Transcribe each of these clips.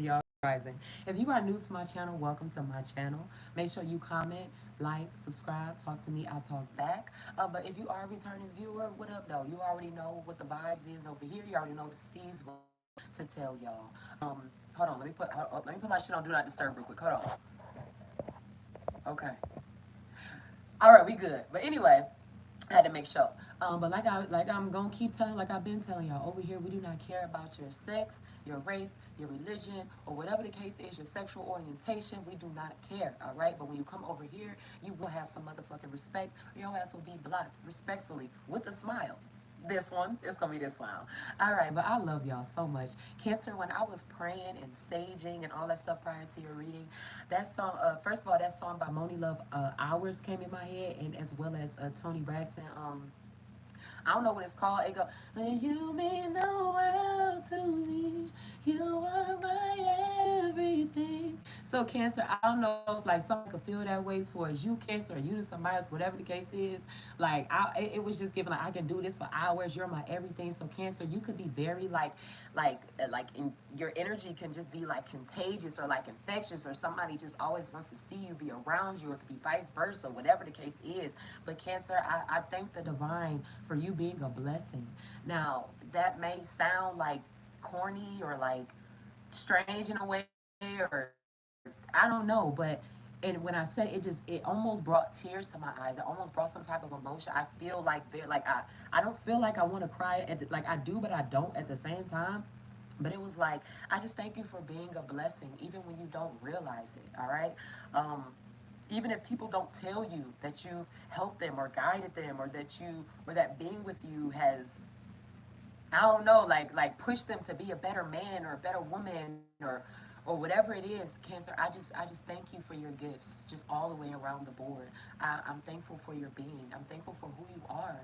y'all. Rising. If you are new to my channel, welcome to my channel. Make sure you comment, like, subscribe, talk to me, I talk back. But if you are a returning viewer, what up though? You already know what the vibes is over here. You already know the steez to tell y'all. Hold on, let me put my shit on do not disturb real quick. Hold on. Okay. All right, we good. But anyway, I had to make sure. But I'm gonna keep telling, like I've been telling y'all, over here we do not care about your sex, your race, your religion, or whatever the case is, your sexual orientation. We do not care, all right? But when you come over here, you will have some motherfucking respect, or your ass will be blocked respectfully with a smile. This one, it's gonna be this smile. All right, but I love y'all so much. Cancer, when I was praying and saging and all that stuff prior to your reading, that song, first of all, that song by Moni Love, Hours came in my head, and as well as Tony Braxton, I don't know what it's called. It go, you mean the world to me. You are my everything. So Cancer, I don't know if like someone could feel that way towards you, Cancer, or you to somebody else, whatever the case is. Like it was just given like I can do this for hours. You're my everything. So Cancer, you could be very like in your energy can just be like contagious or like infectious, or somebody just always wants to see you, be around you, or it could be vice versa, whatever the case is. But Cancer, I thank the divine for you being a blessing. Now, that may sound like corny or like strange in a way, or I don't know, but and when I said it, it almost brought tears to my eyes. It almost brought some type of emotion. I feel like very like I don't feel like I want to cry like I do, but I don't at the same time. But it was like, I just thank you for being a blessing, even when you don't realize it. All right. Um, Even if people don't tell you that you've helped them or guided them, or that that being with you has, I don't know, like push them to be a better man or a better woman, or whatever it is, Cancer. I just thank you for your gifts, just all the way around the board. I'm thankful for your being. I'm thankful for who you are,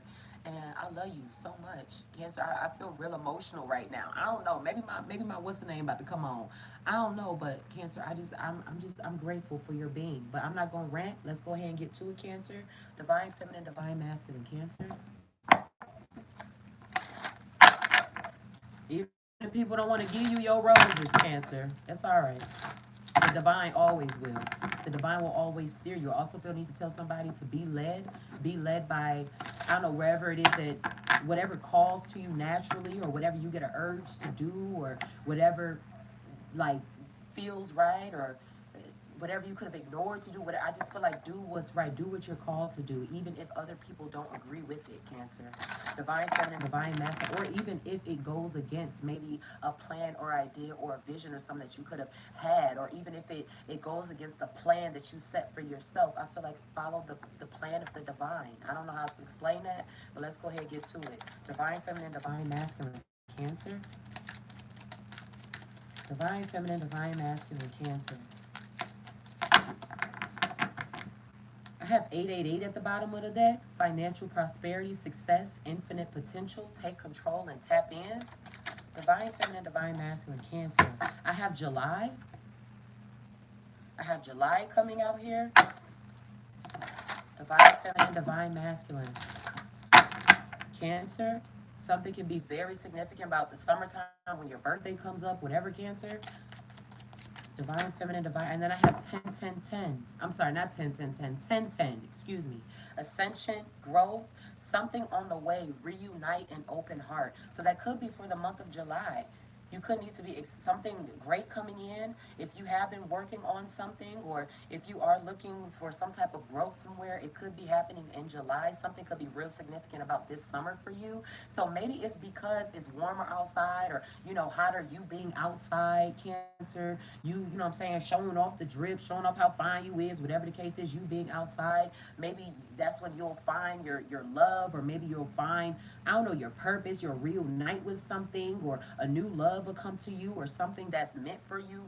and I love you so much, Cancer. I feel real emotional right now. I don't know. Maybe my what's the name about to come on. I don't know, but Cancer, I'm grateful for your being. But I'm not gonna rant. Let's go ahead and get to it, Cancer. Divine feminine, divine masculine, Cancer. Even if people don't want to give you your roses, Cancer, that's all right. The divine always will. The divine will always steer you. I also feel need to tell somebody to be led by, I don't know, wherever it is that, whatever calls to you naturally, or whatever you get an urge to do, or whatever like feels right, or whatever you could have ignored to do. What I just feel like, do what's right, do what you're called to do, even if other people don't agree with it, Cancer. Divine feminine, divine masculine, or even if it goes against maybe a plan or idea or a vision or something that you could have had, or even if it goes against the plan that you set for yourself. I feel like follow the plan of the divine. I don't know how to explain that, but let's go ahead and get to it. Divine feminine, divine masculine, Cancer. Divine feminine, divine masculine, Cancer. I have 888 at the bottom of the deck. Financial prosperity, success, infinite potential. Take control and tap in. Divine feminine, divine masculine, Cancer. I have July. I have July coming out here. Divine feminine, divine masculine, Cancer. Something can be very significant about the summertime when your birthday comes up, whatever, Cancer. Divine feminine, divine, and then I have 10 10 10. I'm sorry, not 10 10 10, 10 10, excuse me. Ascension, growth, something on the way, reunite, and open heart. So that could be for the month of July. You could need to be something great coming in. If you have been working on something, or if you are looking for some type of growth somewhere, it could be happening in July. Something could be real significant about this summer for you. So maybe it's because it's warmer outside, or hotter, you being outside, Cancer. You know what I'm saying, showing off the drip, showing off how fine you is, whatever the case is, you being outside. Maybe that's when you'll find your love, or maybe you'll find, I don't know, your purpose. You'll reunite with something, or a new love will come to you, or something that's meant for you,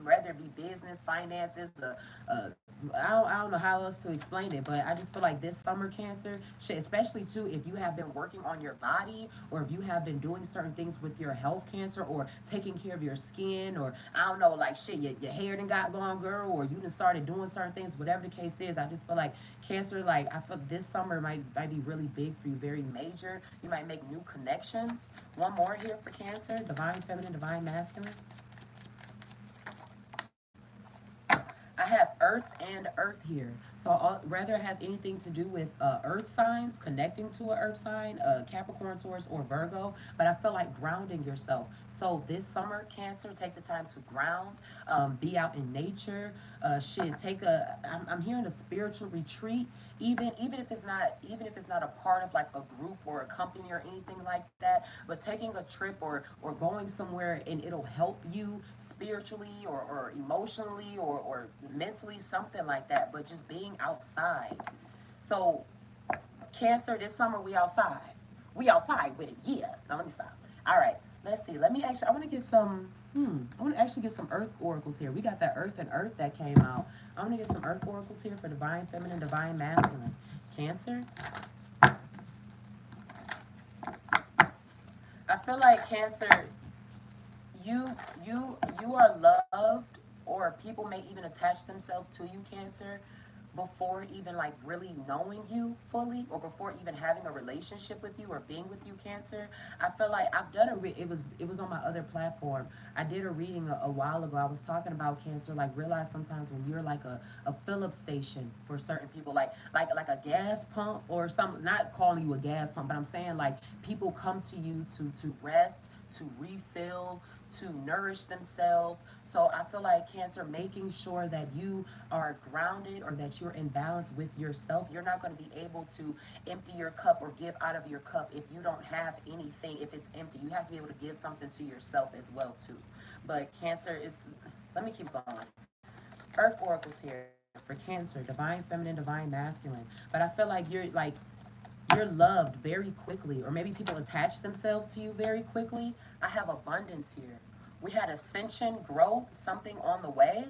whether it be business, finances, I don't know how else to explain it, but I just feel like this summer, Cancer, shit, especially too, if you have been working on your body, or if you have been doing certain things with your health, Cancer, or taking care of your skin, or I don't know, like shit, your hair done got longer, or you done started doing certain things, whatever the case is. I just feel like Cancer, like I feel this summer might be really big for you, very major. You might make new connections. One more here for Cancer, divine feminine, divine masculine. have earth and earth here. So whether it has anything to do with earth signs, connecting to an earth sign, Capricorn, Taurus, or Virgo. But I feel like grounding yourself. So this summer, Cancer, take the time to ground, be out in nature. Shit, take a. I'm hearing a spiritual retreat. Even if it's not a part of like a group or a company or anything like that, but taking a trip or going somewhere and it'll help you spiritually or emotionally or mentally, something like that. But just being outside. So Cancer, this summer we outside. We outside with it. Yeah. Now let me stop. All right. Let's see. Let me actually. I want to get some. I want to actually get some Earth oracles here. We got that Earth and Earth that came out. I want to get some Earth oracles here for Divine Feminine, Divine Masculine. Cancer. I feel like Cancer, you you are loved, or people may even attach themselves to you, Cancer, before even like really knowing you fully, or before even having a relationship with you or being with you, Cancer. I feel like I've done it was on my other platform. I did a reading a while ago. I was talking about, Cancer, like realize sometimes when you're like a Phillips station for certain people, like a gas pump or some, not calling you a gas pump, but I'm saying like people come to you to rest, to refill, to nourish themselves. So I feel like, Cancer, making sure that you are grounded or that you're in balance with yourself. You're not going to be able to empty your cup or give out of your cup if you don't have anything, if it's empty. You have to be able to give something to yourself as well too. But Cancer is, let me keep going. Earth oracles here for Cancer, divine feminine, divine masculine. But I feel like you're loved very quickly, or maybe people attach themselves to you very quickly. I have abundance here. We had ascension, growth, something on the way.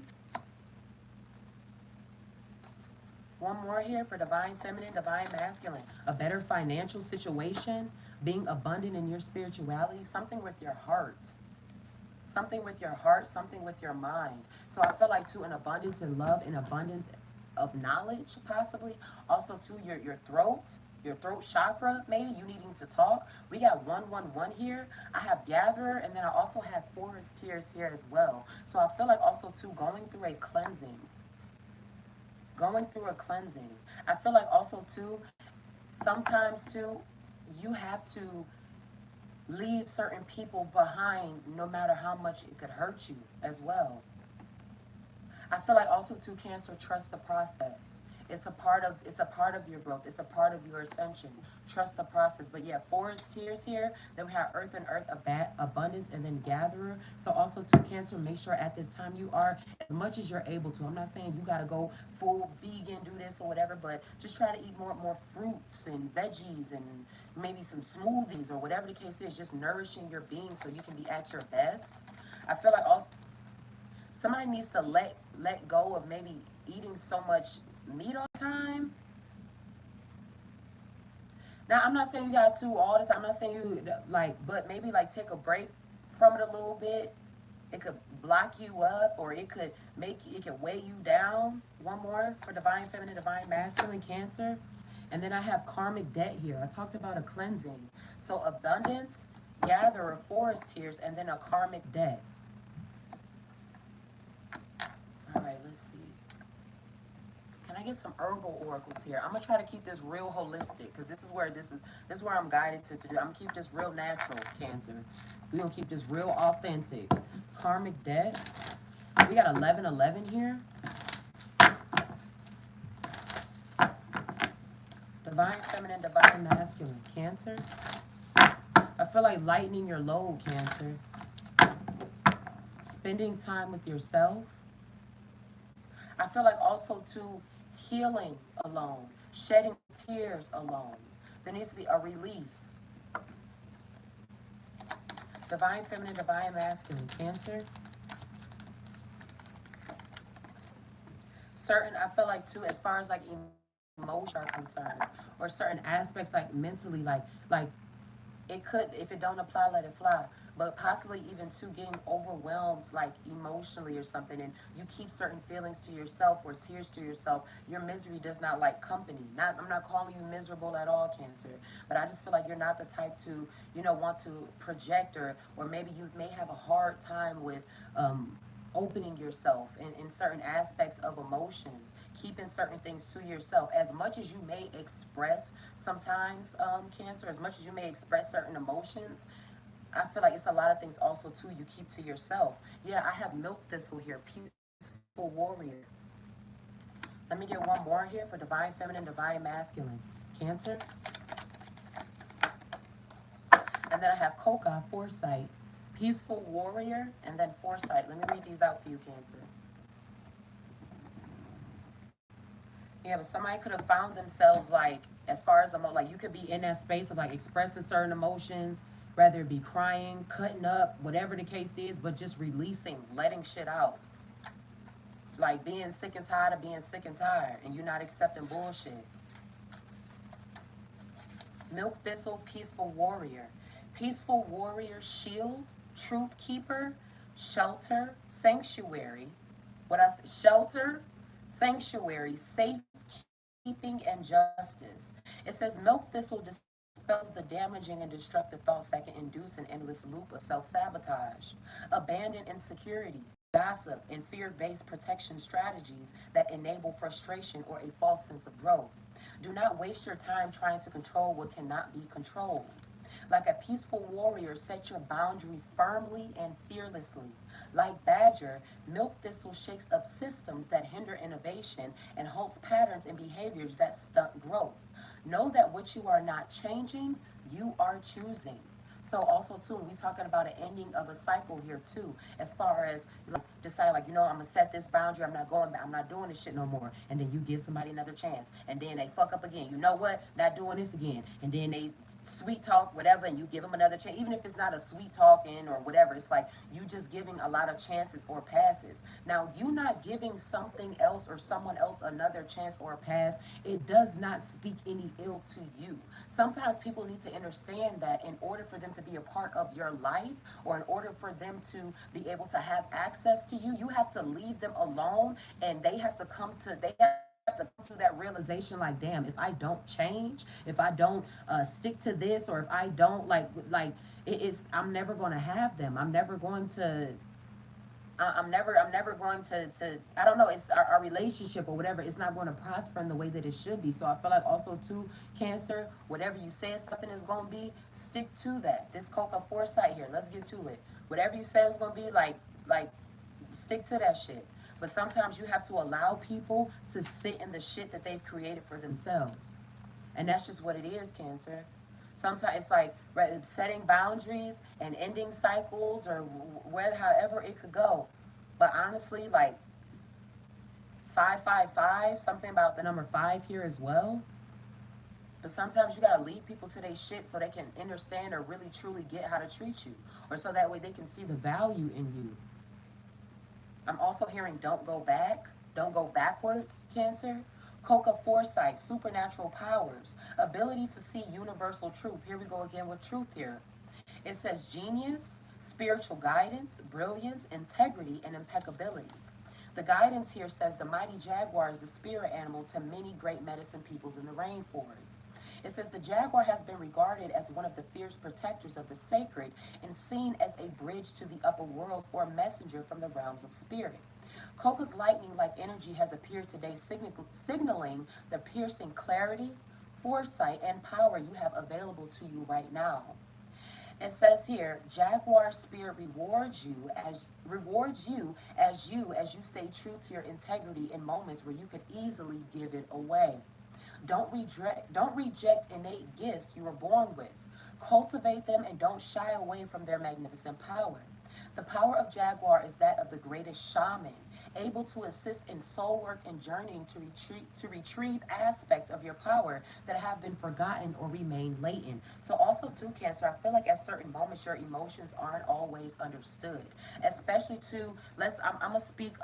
One more here for divine feminine, divine masculine. A better financial situation, being abundant in your spirituality, something with your heart. Something with your heart, something with your mind. So I feel like, too, an abundance in love, an abundance of knowledge, possibly. Also, too, your throat chakra, maybe you needing to talk. We got 111 here. I have gatherer, and then I also have forest tears here as well. So I feel like also, too, going through a cleansing. Going through a cleansing. I feel like also, too, sometimes, too, you have to leave certain people behind no matter how much it could hurt you as well. I feel like also, too, Cancer, trust the process. It's a part of your growth. It's a part of your ascension. Trust the process. But yeah, forest tears here. Then we have earth and earth, abundance, and then gatherer. So also, too, Cancer, make sure at this time you are, as much as you're able to. I'm not saying you gotta go full vegan, do this or whatever, but just try to eat more fruits and veggies and maybe some smoothies or whatever the case is. Just nourishing your being so you can be at your best. I feel like also somebody needs to let go of maybe eating so much meat all the time. Now, I'm not saying you got to all the time. I'm not saying you like, but maybe like take a break from it a little bit. It could block you up, or it could weigh you down. One more for divine feminine, divine masculine, Cancer. And then I have karmic debt here. I talked about a cleansing. So abundance, gatherer, forest tears, and then a karmic debt. All right, let's see. Can I get some herbal oracles here? I'm gonna try to keep this real holistic, because this is where I'm guided to do. I'm gonna keep this real natural, Cancer. We're gonna keep this real authentic. Karmic debt. We got 1111 here. Divine feminine, divine masculine, Cancer. I feel like lightening your load, Cancer. Spending time with yourself. I feel like also, too, healing alone, shedding tears alone. There needs to be a release. Divine feminine, divine masculine, Cancer. I feel like, too, as far as like emotions are concerned, or certain aspects like mentally, like it could, if it don't apply, let it fly. But possibly even to getting overwhelmed, like emotionally or something, and you keep certain feelings to yourself or tears to yourself. Your misery does not like company. I'm not calling you miserable at all, Cancer, but I just feel like you're not the type to, want to project, or maybe you may have a hard time with opening yourself in certain aspects of emotions, keeping certain things to yourself. As much as you may express sometimes, Cancer, as much as you may express certain emotions, I feel like it's a lot of things also too you keep to yourself. Yeah, I have milk thistle here, peaceful warrior. Let me get one more here for divine feminine, divine masculine. Cancer. And then I have Coca, foresight, peaceful warrior, and then foresight. Let me read these out for you, Cancer. Yeah, but somebody could have found themselves like, as far as like you could be in that space of like expressing certain emotions, whether it be crying, cutting up, whatever the case is, but just releasing, letting shit out. Like being sick and tired of being sick and tired, and you're not accepting bullshit. Milk thistle, peaceful warrior. Peaceful warrior, shield, truth keeper, shelter, sanctuary. What I say, shelter, sanctuary, safekeeping, and justice. It says milk thistle dispels the damaging and destructive thoughts that can induce an endless loop of self sabotage, abandon insecurity, gossip, and fear based protection strategies that enable frustration or a false sense of growth. Do not waste your time trying to control what cannot be controlled. Like a peaceful warrior, set your boundaries firmly and fearlessly. Like Badger, milk thistle shakes up systems that hinder innovation and halts patterns and behaviors that stunt growth. Know that what you are not changing, you are choosing. So also too, we talking about an ending of a cycle here too, as far as like decide like, I'm gonna set this boundary, I'm not going back, I'm not doing this shit no more. And then you give somebody another chance. And then they fuck up again. You know what? Not doing this again. And then they sweet talk, whatever, and you give them another chance. Even if it's not a sweet talking or whatever, it's like you just giving a lot of chances or passes. Now you not giving something else or someone else another chance or a pass, it does not speak any ill to you. Sometimes people need to understand that in order for them to be a part of your life, or in order for them to be able to have access to you, you have to leave them alone, and they have to come to that realization like, damn, if I don't change, if I don't stick to this, or if I don't I'm never going to have them. I'm never going to, I don't know, it's our relationship or whatever, it's not going to prosper in the way that it should be. So I feel like also too, Cancer, whatever you say something is going to be, stick to that. This Coca foresight here, let's get to it. Whatever you say is going to be, like, stick to that shit. But sometimes you have to allow people to sit in the shit that they've created for themselves. And that's just what it is, Cancer. Sometimes it's like setting boundaries and ending cycles, or where, however it could go. But honestly, like 555, something about the number five here as well. But sometimes you gotta lead people to their shit so they can understand or really truly get how to treat you, or so that way they can see the value in you. I'm also hearing don't go back, don't go backwards, Cancer. Coca foresight, supernatural powers, ability to see universal truth. Here we go again with truth here. It says genius, spiritual guidance, brilliance, integrity, and impeccability. The guidance here says the mighty jaguar is the spirit animal to many great medicine peoples in the rainforest. It says the jaguar has been regarded as one of the fierce protectors of the sacred and seen as a bridge to the upper worlds or messenger from the realms of spirit. Coca's lightning like energy has appeared today, signaling the piercing clarity, foresight, and power you have available to you right now. It says here, Jaguar Spirit rewards you as you stay true to your integrity in moments where you could easily give it away. Don't reject innate gifts you were born with. Cultivate them and don't shy away from their magnificent power. The power of Jaguar is that of the greatest shaman, able to assist in soul work and journeying to retrieve aspects of your power that have been forgotten or remain latent. So also too, Cancer, I feel like at certain moments your emotions aren't always understood, especially to I'm gonna speak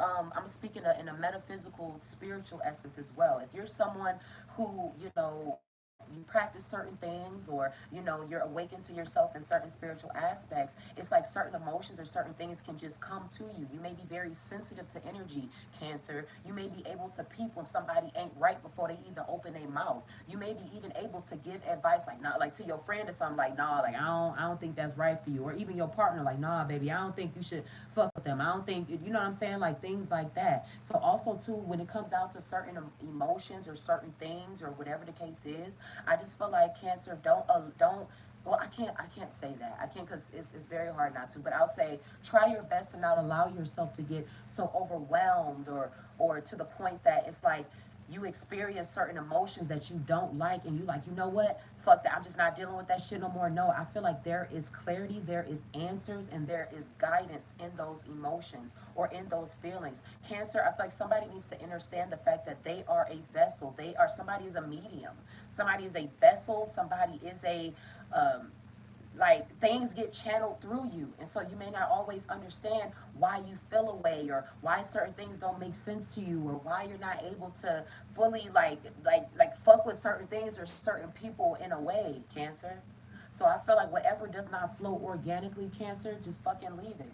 in a metaphysical spiritual essence as well. If you're someone who you practice certain things, or you're awakened to yourself in certain spiritual aspects, it's like certain emotions or certain things can just come to you. You may be very sensitive to energy, Cancer. You may be able to peep when somebody ain't right before they even open their mouth. You may be even able to give advice, like not like to your friend or something, like nah, like I don't think that's right for you, or even your partner, like nah baby, I don't think you should fuck with with them. I don't think, you know what I'm saying? Like things like that. So also too, when it comes out to certain emotions or certain things or whatever the case is, I just feel like Cancer don't. Well, I can't say that. I can't because it's very hard not to. But I'll say try your best to not allow yourself to get so overwhelmed or to the point that it's like you experience certain emotions that you don't like and you like, you know what, fuck that, I'm just not dealing with that shit no more. No, I feel like there is clarity, there is answers, and there is guidance in those emotions or in those feelings. Cancer, I feel like somebody needs to understand the fact that they are a vessel. They are, somebody is a medium, somebody is a vessel, somebody is a like things get channeled through you, and so you may not always understand why you feel away or why certain things don't make sense to you or why you're not able to fully like fuck with certain things or certain people in a way, Cancer. So I feel like whatever does not flow organically, Cancer, just fucking leave it.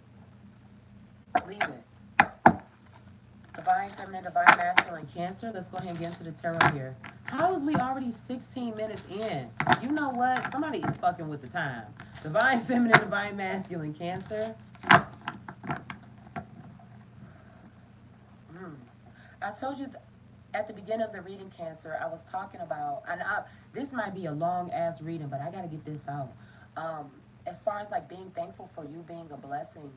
Leave it. Divine feminine, divine masculine, Cancer. Let's go ahead and get into the tarot here. How is we already 16 minutes in? You know what? Somebody is fucking with the time. Divine feminine, divine masculine, Cancer. Mm. I told you at the beginning of the reading, Cancer, I was talking about, and this might be a long ass reading, but I got to get this out. As far as like being thankful for you being a blessing,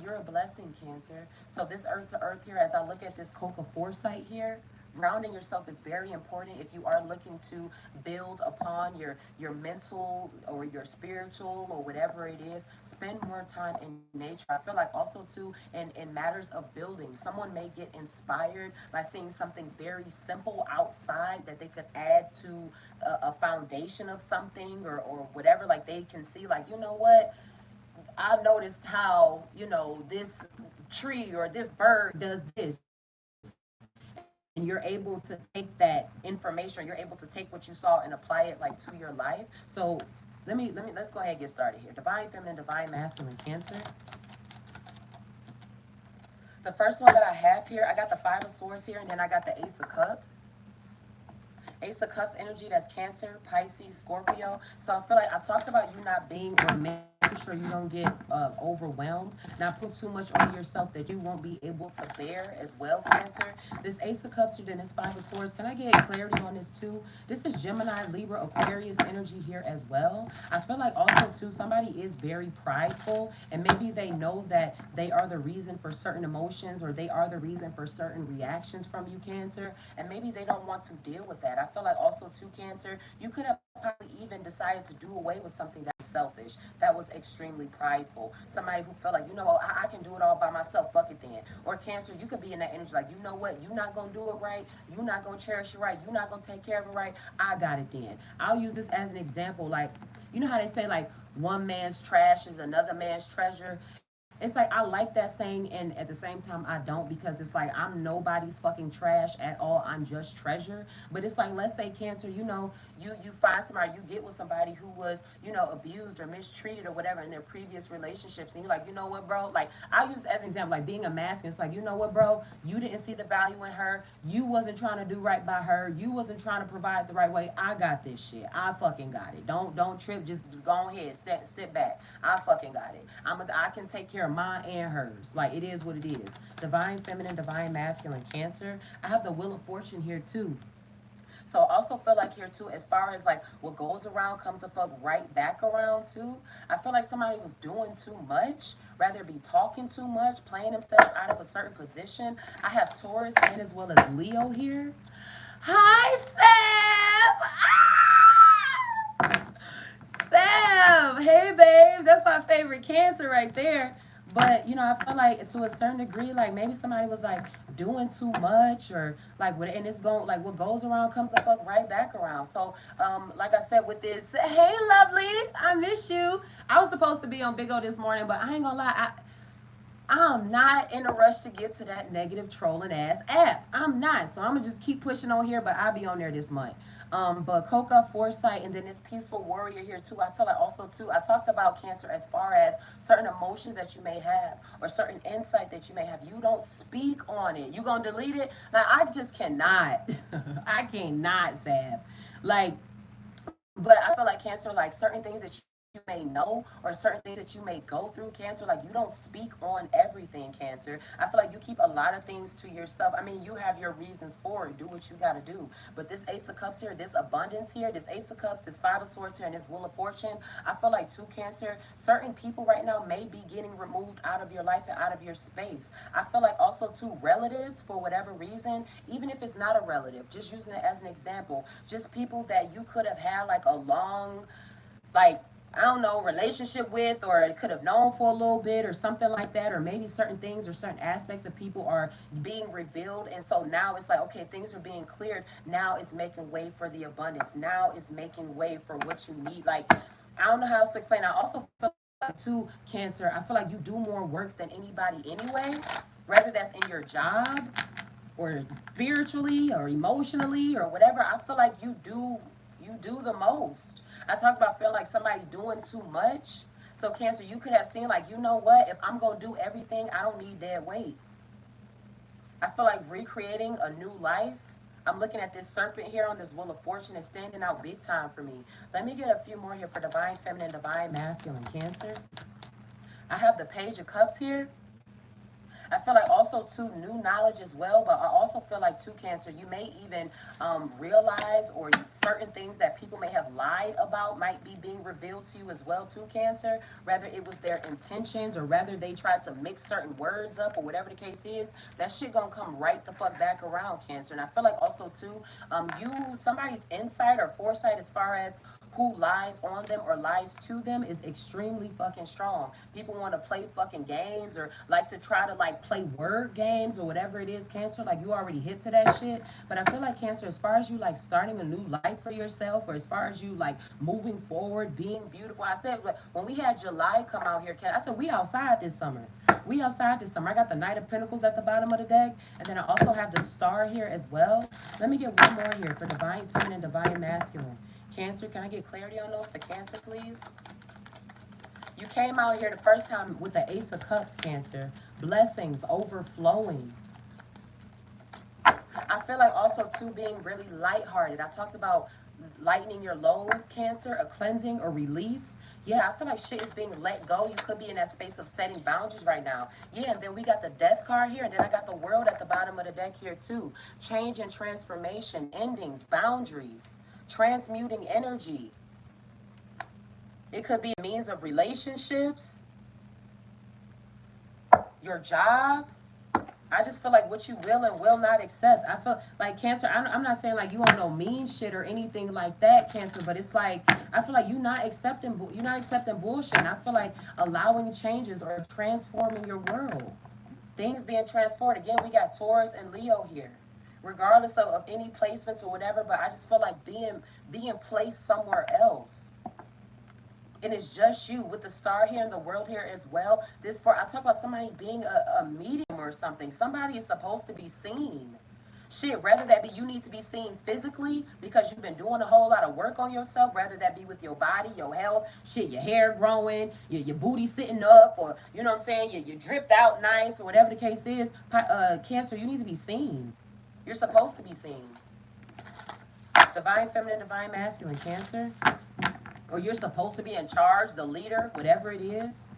you're a blessing, Cancer. So this earth to earth here, as I look at this Coca foresight here, grounding yourself is very important if you are looking to build upon your mental or your spiritual or whatever it is. Spend more time in nature. I feel like also too in matters of building, someone may get inspired by seeing something very simple outside that they could add to a foundation of something or whatever. Like they can see, like, you know what, I noticed how, this tree or this bird does this, and you're able to take that information, or you're able to take what you saw and apply it like to your life. So let's go ahead and get started here. Divine feminine, divine masculine, Cancer. The first one that I have here, I got the Five of Swords here, and then I got the Ace of Cups. Ace of Cups energy, that's Cancer, Pisces, Scorpio. So I feel like I talked about you not being or making sure you don't get overwhelmed, not put too much on yourself that you won't be able to bear as well, Cancer. This Ace of Cups and then this Five of Swords, can I get clarity on this too? This is Gemini, Libra, Aquarius energy here as well. I feel like also too, somebody is very prideful, and maybe they know that they are the reason for certain emotions or they are the reason for certain reactions from you, Cancer, and maybe they don't want to deal with that. I feel like also too, Cancer, you could have probably even decided to do away with something that was selfish, that was extremely prideful. Somebody who felt like, I can do it all by myself, fuck it then. Or Cancer, you could be in that energy like, you know what, you're not gonna do it right, you're not gonna cherish it right, you're not gonna take care of it right, I got it then. I'll use this as an example. Like, you know how they say like one man's trash is another man's treasure? It's like I like that saying, and at the same time I don't, because it's like I'm nobody's fucking trash at all. I'm just treasure. But it's like, let's say, Cancer, you find somebody, you get with somebody who was, abused or mistreated or whatever in their previous relationships, and you're like, you know what, bro? Like, I'll use it as an example, like being a masculine. It's like, you know what, bro? You didn't see the value in her. You wasn't trying to do right by her. You wasn't trying to provide the right way. I got this shit. I fucking got it. Don't trip. Just go ahead. Step back. I fucking got it. I can take care of mine and hers. Like, it is what it is. Divine feminine, divine masculine, Cancer. I have the Wheel of Fortune here too. So I also feel like here too, as far as like what goes around comes the fuck right back around too. I feel like somebody was doing too much, rather be talking too much, playing themselves out of a certain position. I have Taurus and as well as Leo here. Hi, Sam! Sam! Hey, babes. That's my favorite Cancer right there. But I feel like to a certain degree, like maybe somebody was like doing too much, or like what, and it's going like what goes around comes the fuck right back around. So, like I said with this, hey, lovely, I miss you. I was supposed to be on Big O this morning, but I ain't gonna lie, I'm not in a rush to get to that negative trolling ass app. I'm not. So I'm gonna just keep pushing on here, but I'll be on there this month. But Coca, Foresight, and then this Peaceful Warrior here too. I feel like also too, I talked about Cancer as far as certain emotions that you may have or certain insight that you may have. You don't speak on it. You gonna delete it? Like, I just cannot. I cannot, Zab. Like, but I feel like Cancer, like certain things that you may know or certain things that you may go through, Cancer. Like, you don't speak on everything, Cancer. I feel like you keep a lot of things to yourself. I mean, you have your reasons for it. Do what you got to do. But this Ace of Cups here, this abundance here, this Ace of Cups, this Five of Swords here, and this Wheel of Fortune, I feel like, too, Cancer, certain people right now may be getting removed out of your life and out of your space. I feel like also, too, relatives, for whatever reason, even if it's not a relative, just using it as an example, just people that you could have had like a long, like, I don't know, relationship with, or it could have known for a little bit or something like that, or maybe certain things or certain aspects of people are being revealed. And so now it's like, okay, things are being cleared. Now it's making way for the abundance. Now it's making way for what you need. Like, I don't know how else to explain. I also feel like, too, Cancer, I feel like you do more work than anybody anyway, whether that's in your job or spiritually or emotionally or whatever. I feel like you do the most. I talk about feeling like somebody doing too much. So, Cancer, you could have seen, like, you know what, if I'm gonna do everything, I don't need dead weight. I feel like recreating a new life. I'm looking at this serpent here on this Wheel of Fortune. Is standing out big time for me. Let me get a few more here for Divine Feminine, Divine Masculine, Cancer. I have the Page of Cups here. I feel like also, too, new knowledge as well, but I also feel like, too, Cancer, you may even realize, or certain things that people may have lied about might be being revealed to you as well, too, Cancer. Whether it was their intentions or whether they tried to mix certain words up or whatever the case is, that shit gonna come right the fuck back around, Cancer. And I feel like also, too, somebody's insight or foresight as far as who lies on them or lies to them is extremely fucking strong. People want to play fucking games or like to try to like play word games or whatever it is, Cancer. Like, you already hit to that shit. But I feel like, Cancer, as far as you like starting a new life for yourself, or as far as you like moving forward, being beautiful. I said, when we had July come out here, I said, we outside this summer. We outside this summer. I got the Knight of Pentacles at the bottom of the deck, and then I also have the Star here as well. Let me get one more here for Divine Feminine, Divine Masculine. Cancer, can I get clarity on those for Cancer, please? You came out here the first time with the Ace of Cups, Cancer. Blessings overflowing. I feel like also, too, being really lighthearted. I talked about lightening your load, Cancer, a cleansing or release. Yeah, I feel like shit is being let go. You could be in that space of setting boundaries right now. Yeah, and then we got the Death card here, and then I got the World at the bottom of the deck here, too. Change and transformation, endings, boundaries, transmuting energy. It could be a means of relationships, your job. I just feel like what you will and will not accept. I feel like, Cancer, I'm not saying like you on no mean shit or anything like that, Cancer, but it's like, I feel like you're not accepting bullshit. And I feel like allowing changes or transforming your world. Things being transformed. Again, we got Taurus and Leo here. Regardless of any placements or whatever, but I just feel like being placed somewhere else. And it's just you with the Star here and the World here as well. I talk about somebody being a medium or something. Somebody is supposed to be seen. Shit, whether that be you need to be seen physically because you've been doing a whole lot of work on yourself, whether that be with your body, your health, shit, your hair growing, your booty sitting up, or, you know what I'm saying, you dripped out nice, or whatever the case is. Cancer, you need to be seen. You're supposed to be seen. Divine Feminine, Divine Masculine, Cancer. Or you're supposed to be in charge, the leader, whatever it is.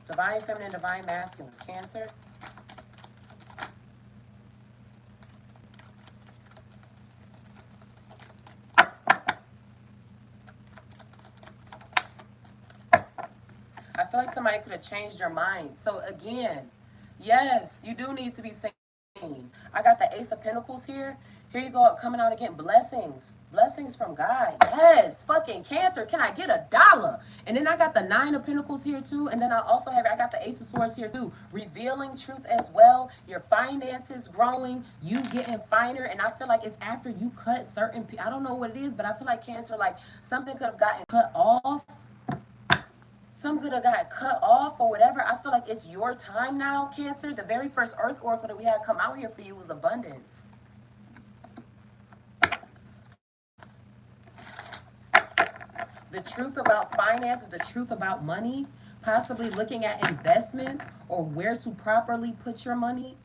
Divine Feminine, Divine Masculine, Cancer. I feel like somebody could have changed your mind. So again, yes, you do need to be seen. I got the Ace of Pentacles here. Here you go, coming out again. Blessings. Blessings from God. Yes, fucking Cancer. Can I get $1? And then I got the Nine of Pentacles here too. And then I also I got the Ace of Swords here too. Revealing truth as well. Your finances growing. You getting finer. And I feel like it's after you cut certain, I don't know what it is, but I feel like, Cancer, like something could have gotten cut off. Some could have got cut off or whatever. I feel like it's your time now, Cancer. The very first Earth Oracle that we had come out here for you was abundance. The truth about finances, the truth about money, possibly looking at investments or where to properly put your money.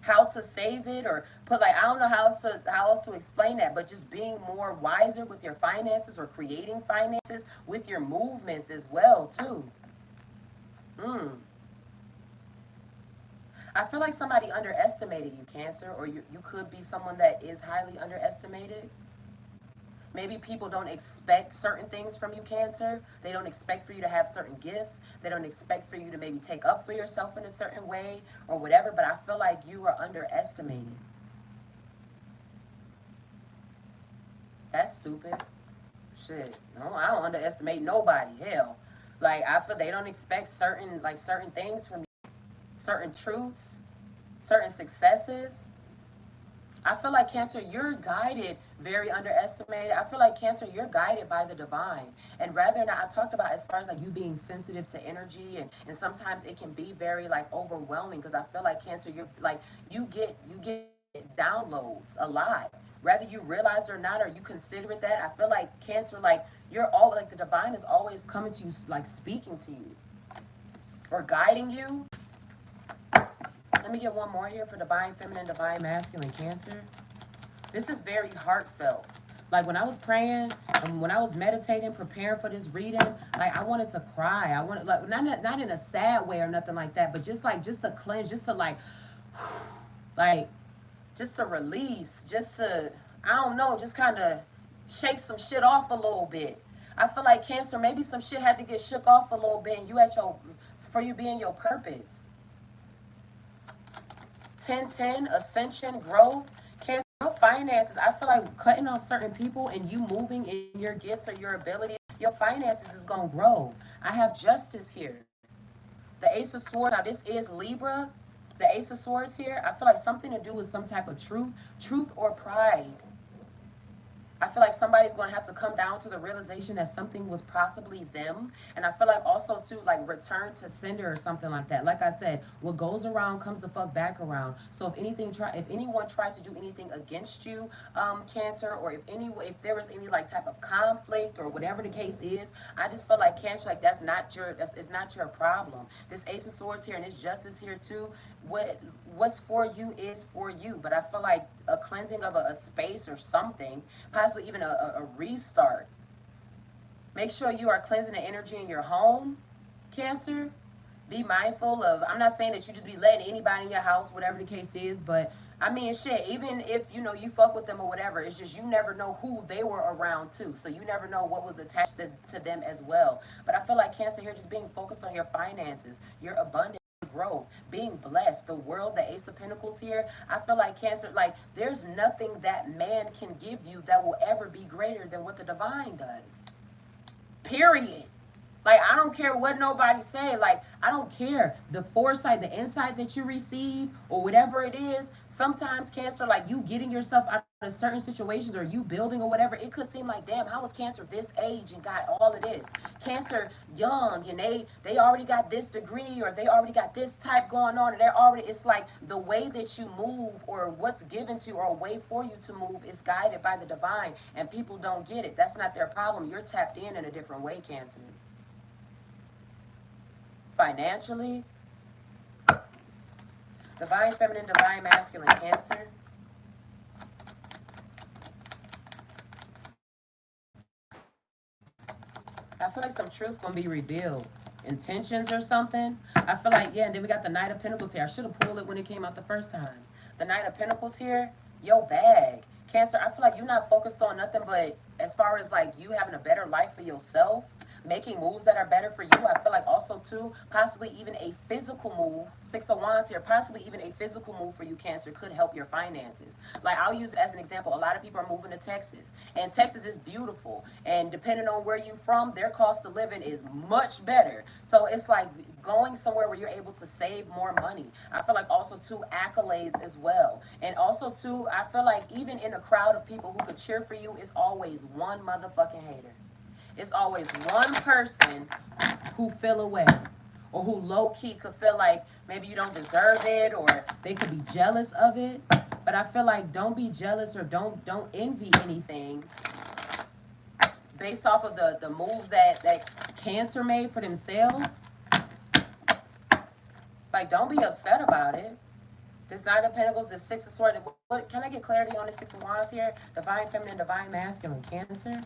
how to save it, or put like, I don't know how else to explain that, but just being more wiser with your finances, or creating finances with your movements as well too. Hmm. I feel like somebody underestimated you, Cancer, or you could be someone that is highly underestimated. Maybe people don't expect certain things from you, Cancer. They don't expect for you to have certain gifts. They don't expect for you to maybe take up for yourself in a certain way or whatever, but I feel like you are underestimated. That's stupid. Shit. No, I don't underestimate nobody. Hell. Like, I feel they don't expect certain things from you, certain truths, certain successes. I feel like, Cancer, you're guided, very underestimated. I feel like, Cancer, you're guided by the divine. And rather than, I talked about as far as like you being sensitive to energy, and sometimes it can be very like overwhelming, because I feel like, Cancer, you're like, you get downloads a lot. Whether you realize it or not, or you consider it that, I feel like, Cancer, like you're all like the divine is always coming to you, like speaking to you or guiding you. Let me get one more here for divine feminine, divine masculine, Cancer. This is very heartfelt. Like when I was praying and when I was meditating, preparing for this reading, like I wanted to cry. I wanted, like, not in a sad way or nothing like that, but just to cleanse, just to like just to release, just to, I don't know, just kind of shake some shit off a little bit. I feel like, Cancer, maybe some shit had to get shook off a little bit, and you at your, for you being your purpose. 1010, Ascension, Growth, Cancer, your finances. I feel like cutting off certain people and you moving in your gifts or your ability, your finances is going to grow. I have Justice here. The Ace of Swords, now this is Libra. The Ace of Swords here, I feel like something to do with some type of truth or pride. I feel like somebody's going to have to come down to the realization that something was possibly them. And I feel like also to like return to sender or something like that. Like I said, what goes around comes the fuck back around. So if anyone tried to do anything against you, Cancer, or if there was any like type of conflict or whatever the case is, I just feel like, Cancer, like it's not your problem. This Ace of Swords here and this Justice here too. What's for you is for you. But I feel like a cleansing of a space or something, possibly even a restart. Make sure you are cleansing the energy in your home, Cancer. Be mindful of, I'm not saying that you just be letting anybody in your house, whatever the case is, but I mean, shit, even if, you fuck with them or whatever, it's just you never know who they were around too. So you never know what was attached to them as well. But I feel like, Cancer, here just being focused on your finances, your abundance, growth, being blessed, the world, the Ace of Pentacles here. I feel like, Cancer, like there's nothing that man can give you that will ever be greater than what the divine does. Period. Like, I don't care what nobody say. Like, I don't care. The foresight, the insight that you receive or whatever it is, sometimes, Cancer, like you getting yourself out of certain situations or you building or whatever, it could seem like, damn, how was Cancer this age and got all of this? Cancer young and they already got this degree or they already got this type going on, and they're already, it's like the way that you move or what's given to you or a way for you to move is guided by the divine, and people don't get it. That's not their problem. You're tapped in a different way, Cancer. Financially, divine feminine, divine masculine, Cancer. I feel like some truth gonna be revealed. Intentions or something. I feel like, yeah, and then we got the Knight of Pentacles here. I should have pulled it when it came out the first time. The Knight of Pentacles here, yo bag. Cancer, I feel like you're not focused on nothing but as far as like you having a better life for yourself, making moves that are better for you. I feel like also too, possibly even a physical move, 6 of Wands here, possibly even a physical move for you, Cancer, could help your finances. Like, I'll use it as an example. A lot of people are moving to Texas, and Texas is beautiful, and depending on where you're from, their cost of living is much better. So it's like going somewhere where you're able to save more money. I feel like also too, accolades as well. And also too, I feel like even in a crowd of people who could cheer for you, it's always one motherfucking hater. It's always one person who feel away, or who low-key could feel like maybe you don't deserve it, or they could be jealous of it. But I feel like don't be jealous or don't envy anything based off of the moves that Cancer made for themselves. Like, don't be upset about it. This Nine of Pentacles, this Six of Swords. What, can I get clarity on the Six of Wands here? Divine Feminine, Divine Masculine, Cancer.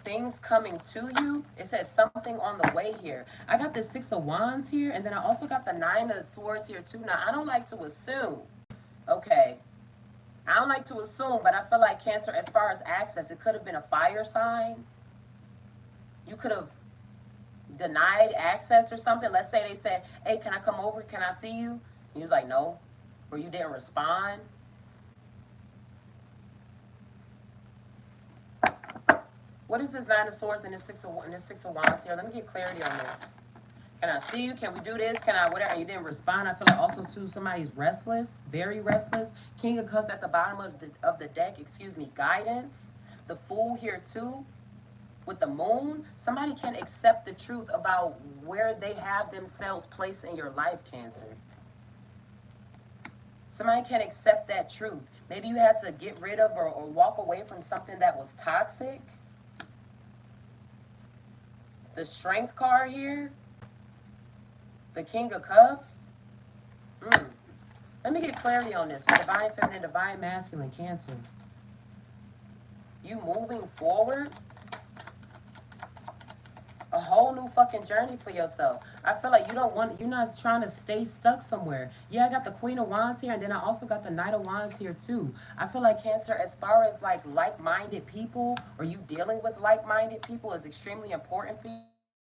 Things coming to you. It says something on the way here. I got the Six of Wands here, and then I also got the Nine of Swords here too. Now, I don't like to assume. Okay. I don't like to assume, but I feel like Cancer, as far as access, it could have been a fire sign. You could have denied access or something. Let's say they said, hey, can I come over? Can I see you? And you was like, no. Or you didn't respond. What is this Nine of Swords and this Six of Wands here? Let me get clarity on this. Can I see you? Can we do this? Can I whatever? And you didn't respond. I feel like also too somebody's restless, very restless. King of Cups at the bottom of the deck. Excuse me. Guidance. The Fool here too. With the Moon, somebody can accept the truth about where they have themselves placed in your life, Cancer. Somebody can accept that truth. Maybe you had to get rid of or walk away from something that was toxic. The Strength card here. The King of Cups. Let me get clarity on this. Divine Feminine, Divine Masculine, Cancer. You moving forward. A whole new fucking journey for yourself. I feel like you're not trying to stay stuck somewhere. Yeah, I got the Queen of Wands here, and then I also got the Knight of Wands here too. I feel like Cancer, as far as like-minded people, or you dealing with like-minded people, is extremely important for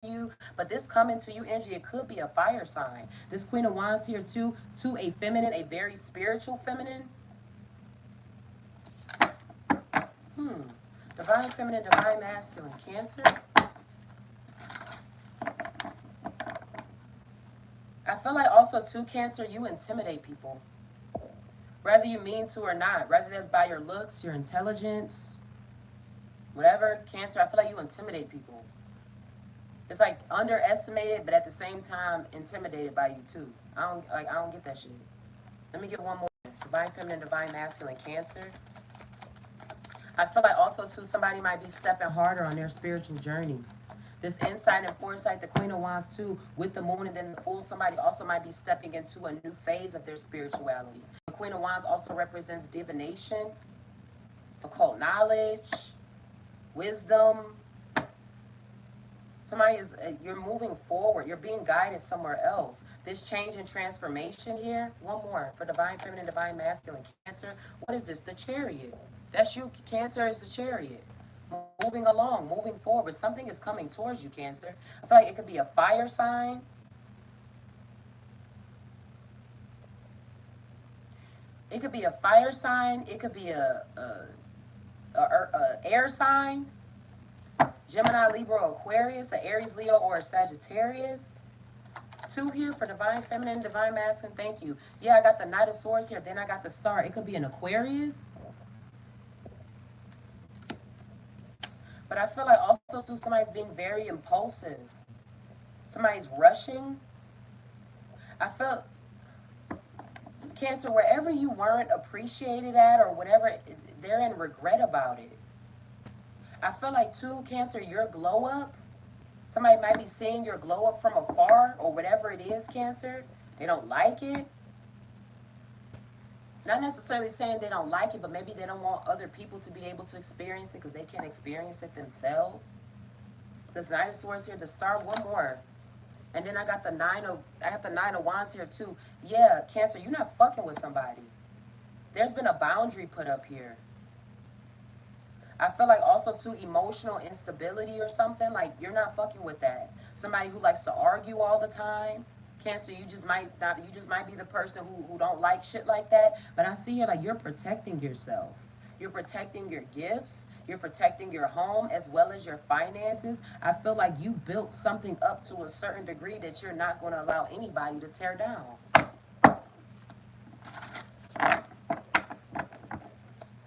you. But this coming to you energy, it could be a fire sign. This Queen of Wands here too, to a feminine, a very spiritual feminine. Divine Feminine, Divine Masculine, Cancer. I feel like also too, Cancer, you intimidate people. Whether you mean to or not. Whether that's by your looks, your intelligence, whatever, Cancer, I feel like you intimidate people. It's like underestimated, but at the same time intimidated by you too. I don't get that shit. Let me get one more. Divine Feminine, Divine Masculine, Cancer. I feel like also too, somebody might be stepping harder on their spiritual journey. This insight and foresight, the Queen of Wands too, with the Moon and then the Fool, somebody also might be stepping into a new phase of their spirituality. The Queen of Wands also represents divination, occult knowledge, wisdom. Somebody is, you're moving forward. You're being guided somewhere else. This change and transformation here. One more for Divine Feminine, Divine Masculine, Cancer. What is this? The Chariot. That's you. Cancer is the Chariot. Moving along, moving forward. Something is coming towards you, Cancer. I feel like it could be a fire sign. It could be a fire sign. It could be a air sign. Gemini, Libra, Aquarius, an Aries, Leo, or a Sagittarius. 2 here for Divine Feminine, Divine Masculine. Thank you. Yeah, I got the Knight of Swords here. Then I got the Star. It could be an Aquarius. But I feel like also too, somebody's being very impulsive. Somebody's rushing. I felt, Cancer, wherever you weren't appreciated at or whatever, they're in regret about it. I feel like too, Cancer, your glow up, somebody might be seeing your glow up from afar or whatever it is, Cancer. They don't like it. Not necessarily saying they don't like it, but maybe they don't want other people to be able to experience it because they can't experience it themselves. This Knight of Swords here, the Star, one more. And then I got the Nine of Wands here too. Yeah, Cancer, you're not fucking with somebody. There's been a boundary put up here. I feel like also too, emotional instability or something. Like you're not fucking with that. Somebody who likes to argue all the time. Cancer, you just might be the person who don't like shit like that. But I see here like you're protecting yourself. You're protecting your gifts. You're protecting your home as well as your finances. I feel like you built something up to a certain degree that you're not going to allow anybody to tear down.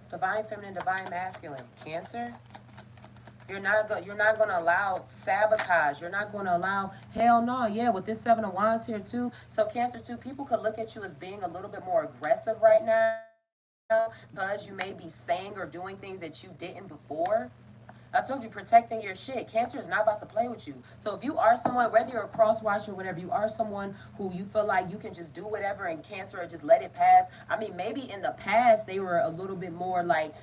Divine Feminine, Divine Masculine, Cancer. You're not going to allow sabotage. You're not going to allow, hell no, yeah, with this 7 of Wands here too. So Cancer too, people could look at you as being a little bit more aggressive right now because you may be saying or doing things that you didn't before. I told you, protecting your shit. Cancer is not about to play with you. So if you are someone, whether you're a cross watcher or whatever, you are someone who you feel like you can just do whatever and Cancer or just let it pass. I mean, maybe in the past they were a little bit more like,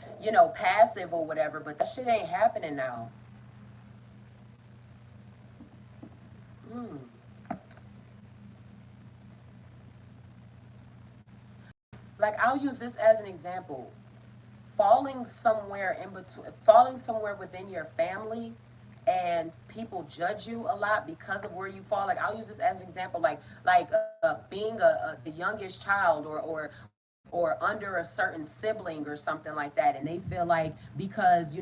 passive or whatever, but that shit ain't happening now. Hmm. Like, I'll use this as an example. Falling somewhere within your family, and people judge you a lot because of where you fall. Like, I'll use this as an example, being the youngest child, or under a certain sibling or something like that, and they feel like, because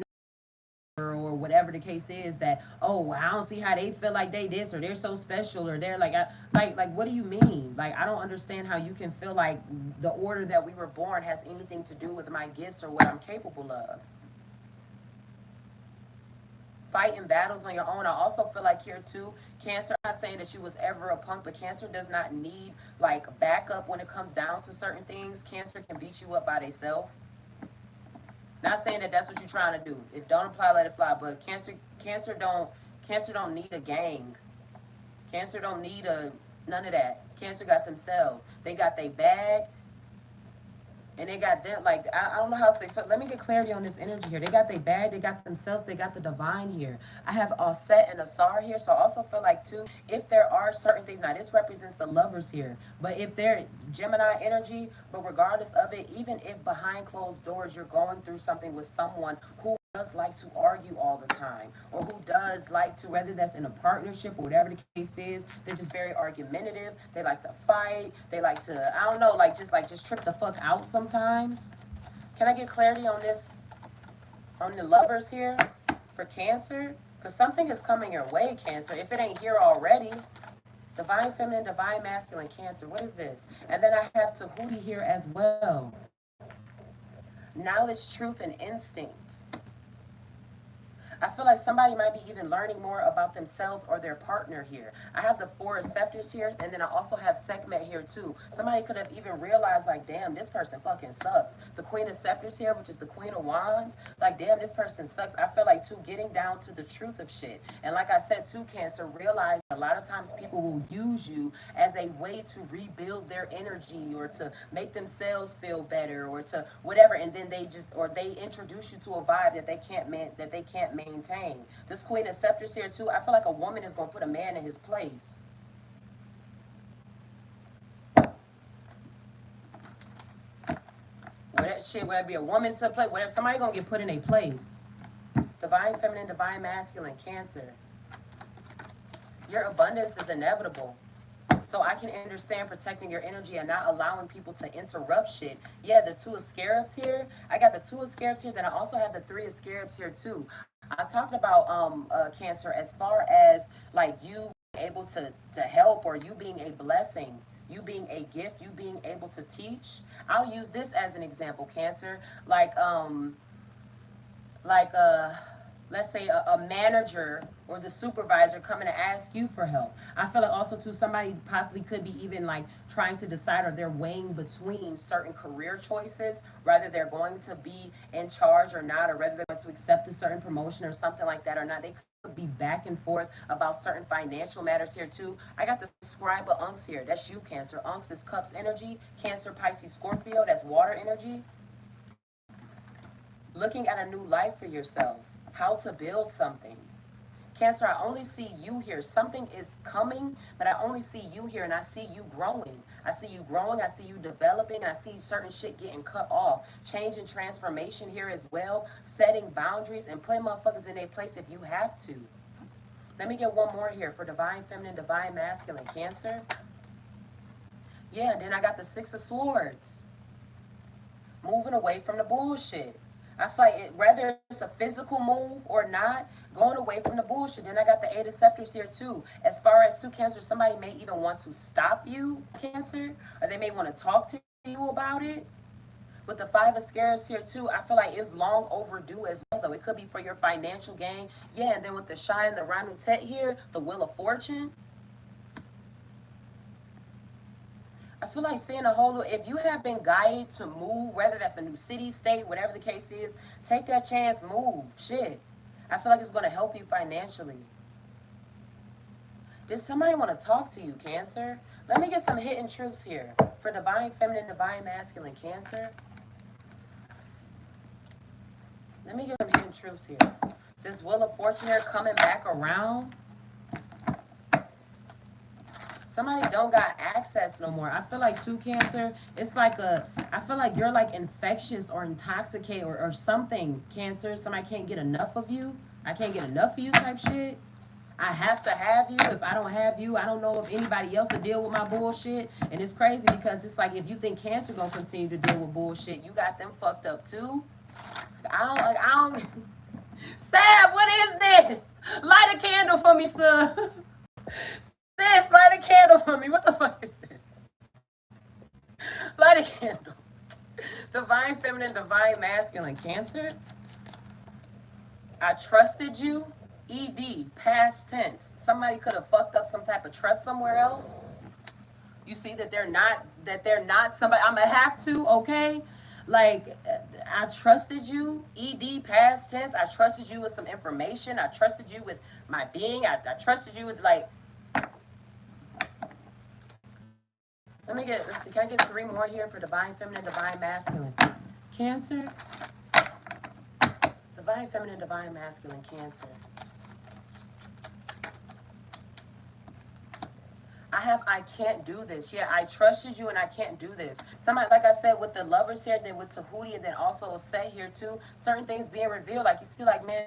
or whatever the case is, that, oh, I don't see how they feel like they this, or they're so special, or they're like, what do you mean? Like, I don't understand how you can feel like the order that we were born has anything to do with my gifts or what I'm capable of. Fighting battles on your own. I also feel like here too, Cancer, I'm not saying that you was ever a punk, but Cancer does not need like backup when it comes down to certain things. Cancer can beat you up by themselves. Not saying that that's what you're trying to do. If don't apply, let it fly. But Cancer don't need a gang. Cancer don't need none of that. Cancer got themselves. They got their bag, and they got them. Like, I don't know how to explain. Let me get clarity on this energy here. They got their bag. They got themselves. They got the divine here. I have all set and Asar here. So I also feel like too, if there are certain things. Now this represents the lovers here, but if they're Gemini energy, but regardless of it, even if behind closed doors you're going through something with someone who does like to argue all the time, or who does like to, whether that's in a partnership or whatever the case is, they're just very argumentative. They like to fight. They like to, I don't know, just trip the fuck out sometimes. Can I get clarity on this, on the lovers here for Cancer? Because something is coming your way, Cancer, if it ain't here already. Divine feminine, divine masculine, Cancer. What is this? And then I have Tahuti here as well. Knowledge, truth, and instinct. I feel like somebody might be even learning more about themselves or their partner here. I have the four scepters here, and then I also have Sekhmet here too. Somebody could have even realized, like, damn, this person fucking sucks. The Queen of Scepters here, which is the Queen of Wands, like, damn, this person sucks. I feel like too, getting down to the truth of shit. And like I said too, Cancer, realize a lot of times people will use you as a way to rebuild their energy, or to make themselves feel better, or to whatever, and then they introduce you to a vibe that they can't maintain. This Queen of Scepters here too, I feel like a woman is going to put a man in his place. Whether it be a woman to play, whatever, somebody going to get put in a place. Divine feminine, divine masculine, Cancer. Your abundance is inevitable. So I can understand protecting your energy and not allowing people to interrupt shit. Yeah, the Two of Scarabs here. I got the Two of Scarabs here. Then I also have the Three of Scarabs here too. I talked about Cancer, as far as like you able to help, or you being a blessing, you being a gift, you being able to teach. I'll use this as an example, Cancer. Like let's say a manager or the supervisor coming to ask you for help. I feel like also too, somebody possibly could be even like trying to decide, or they're weighing between certain career choices, whether they're going to be in charge or not, or whether they're going to accept a certain promotion or something like that or not. They could be back and forth about certain financial matters here too. I got the scribe of Unks here. That's you, Cancer. Unks is cups energy. Cancer, Pisces, Scorpio, that's water energy. Looking at a new life for yourself, how to build something. Cancer, I only see you here. Something is coming, but I only see you here, and I see you growing. I see you growing. I see you developing. I see certain shit getting cut off. Change and transformation here as well. Setting boundaries and putting motherfuckers in their place if you have to. Let me get one more here for divine feminine, divine masculine, Cancer. Yeah, and then I got the Six of Swords. Moving away from the bullshit. I feel like whether it's a physical move or not, going away from the bullshit. Then I got the Eight of Scepters here too. As far as two, Cancer, somebody may even want to stop you, Cancer, or they may want to talk to you about it. With the Five of Scarabs here too, I feel like it's long overdue as well, though. It could be for your financial gain. Yeah, and then with the Shine, the Ranutet here, the Wheel of Fortune. I feel like seeing a whole, if you have been guided to move, whether that's a new city, state, whatever the case is, take that chance, move. Shit. I feel like it's going to help you financially. Does somebody want to talk to you, Cancer? Let me get some hidden truths here for divine feminine, divine masculine, Cancer. Let me get some hidden truths here. This Wheel of Fortune here coming back around. Somebody don't got access no more. I feel like too, Cancer, it's like I feel like you're like infectious or intoxicated or something, Cancer. Somebody can't get enough of you. I can't get enough of you type shit. I have to have you. If I don't have you, I don't know if anybody else will deal with my bullshit. And it's crazy because it's like if you think Cancer gonna continue to deal with bullshit, you got them fucked up too. I don't Sab, what is this? Light a candle for me, sir. Sis, light a candle for me. What the fuck is this? Light a candle. Divine feminine, divine masculine, Cancer. I trusted you. ED, past tense. Somebody could have fucked up some type of trust somewhere else. You see that they're not somebody. I'm gonna have to, okay? Like, I trusted you. ED, past tense. I trusted you with some information. I trusted you with my being. I trusted you with, like, let's see, can I get 3 more here for divine feminine, divine masculine? Cancer. Divine feminine, divine masculine, Cancer. I can't do this. Yeah, I trusted you and I can't do this. Somebody, like I said, with the Lovers here, then with Tahuti, and then also say here too, certain things being revealed, like you see, like, man,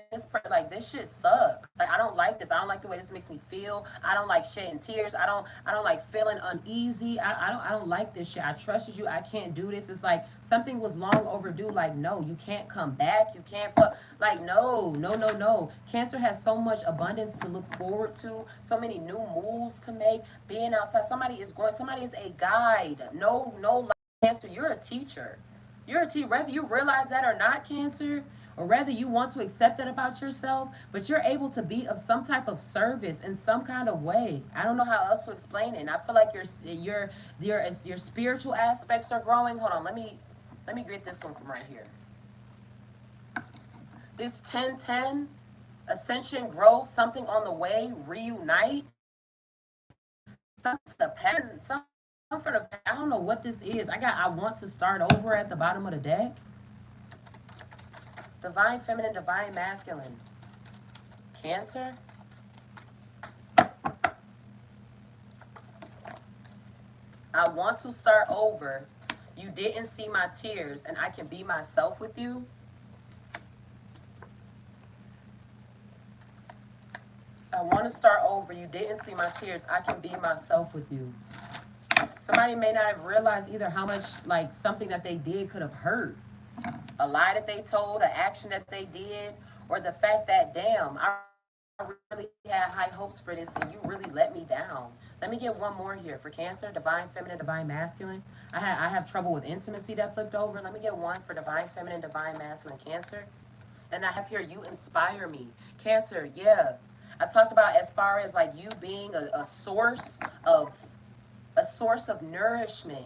this shit suck. Like, I don't like this. I don't like the way this makes me feel. I don't like shedding tears. I don't like feeling uneasy. I don't like this shit. I trusted you. I can't do this. It's like something was long overdue. Like, no, you can't come back. You can't fuck. Like, no. Cancer has so much abundance to look forward to, so many new moves to make, being outside. Somebody is a guide. No, like, Cancer, you're a teacher. You're a teacher. Whether you realize that or not, Cancer, or whether you want to accept it about yourself, but you're able to be of some type of service in some kind of way. I don't know how else to explain it. And I feel like your spiritual aspects are growing. Hold on, let me get this one from right here. This 1010, Ascension Growth, something on the way, reunite. Something from the past, I don't know what this is. I want to start over at the bottom of the deck. Divine feminine, divine masculine. Cancer. I want to start over. You didn't see my tears and I can be myself with you. I want to start over. You didn't see my tears. I can be myself with you. Somebody may not have realized either how much, like, something that they did could have hurt. A lie that they told, an action that they did, or the fact that, damn, I really had high hopes for this and you really let me down. Let me get one more here for Cancer, divine feminine, divine masculine. I have trouble with intimacy that flipped over. Let me get one for divine feminine, divine masculine, Cancer. And I have here, you inspire me. Cancer, yeah. I talked about as far as like you being a source of nourishment.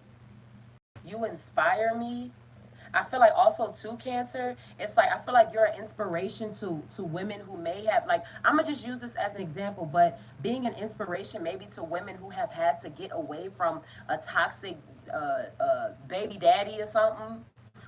You inspire me. I feel like also too, Cancer, it's like I feel like you're an inspiration to women who may have, like, I'm gonna just use this as an example, but being an inspiration maybe to women who have had to get away from a toxic baby daddy or something,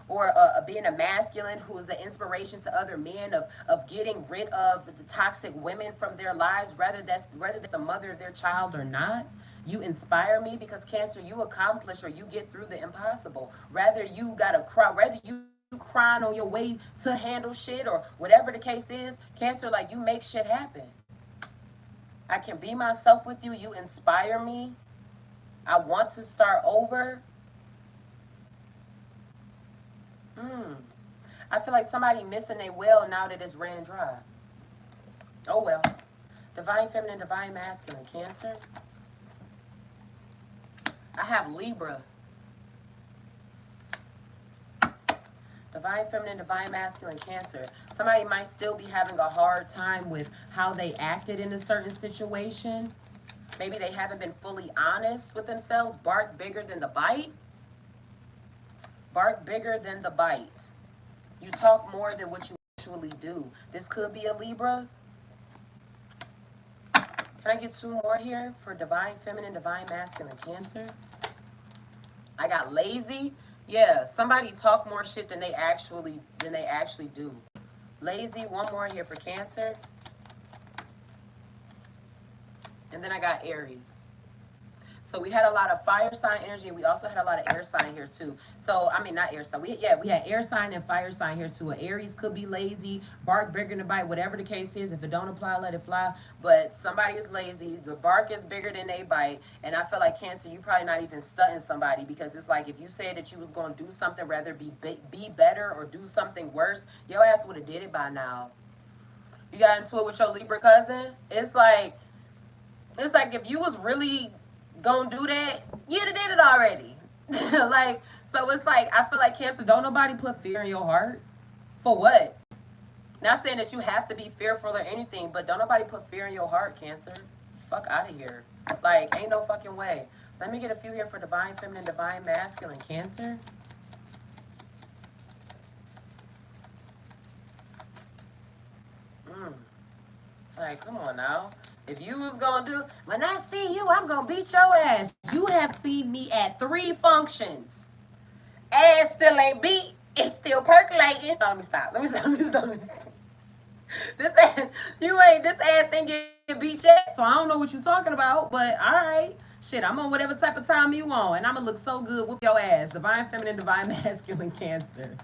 or being a masculine who is an inspiration to other men of getting rid of the toxic women from their lives, whether that's the mother of their child or not. You inspire me because, Cancer, you accomplish or you get through the impossible. Rather you gotta cry, whether you crying on your way to handle shit or whatever the case is, Cancer, like, you make shit happen. I can be myself with you. You inspire me. I want to start over. I feel like somebody missing a well now that it's ran dry. Oh well. Divine feminine, divine masculine, Cancer. I have Libra. Divine feminine, divine masculine, Cancer. Somebody might still be having a hard time with how they acted in a certain situation. Maybe they haven't been fully honest with themselves. Bark bigger than the bite. Bark bigger than the bite. You talk more than what you actually do. This could be a Libra. Can I get 2 more here for divine feminine, divine masculine, Cancer? I got lazy. Yeah, somebody talk more shit than they actually do. Lazy, 1 more here for Cancer. And then I got Aries. So we had a lot of fire sign energy. We also had a lot of air sign here too. So I mean, not air sign. We had air sign and fire sign here too. An Aries could be lazy, bark bigger than bite, whatever the case is. If it don't apply, let it fly. But somebody is lazy. The bark is bigger than they bite. And I feel like Cancer, you probably not even stunting somebody, because it's like if you said that you was gonna do something, rather be better or do something worse, your ass would have did it by now. You got into it with your Libra cousin. It's like if you was really gonna do that, you'd have did it already. Like, so it's like, I feel like Cancer, don't nobody put fear in your heart. For what? Not saying that you have to be fearful or anything, but don't nobody put fear in your heart, Cancer. Fuck out of here. Like, ain't no fucking way. Let me get a few here for divine feminine, divine masculine, Cancer. Like, come on now. If you was gonna do, when I see you, I'm gonna beat your ass. You have seen me at 3 functions. Ass still ain't beat. It's still percolating. No, let me stop. Let me stop. This ass, this ass ain't get beat yet. So I don't know what you're talking about. But all right. Shit, I'm on whatever type of time you want. And I'm gonna look so good with your ass. Divine feminine, divine masculine, Cancer.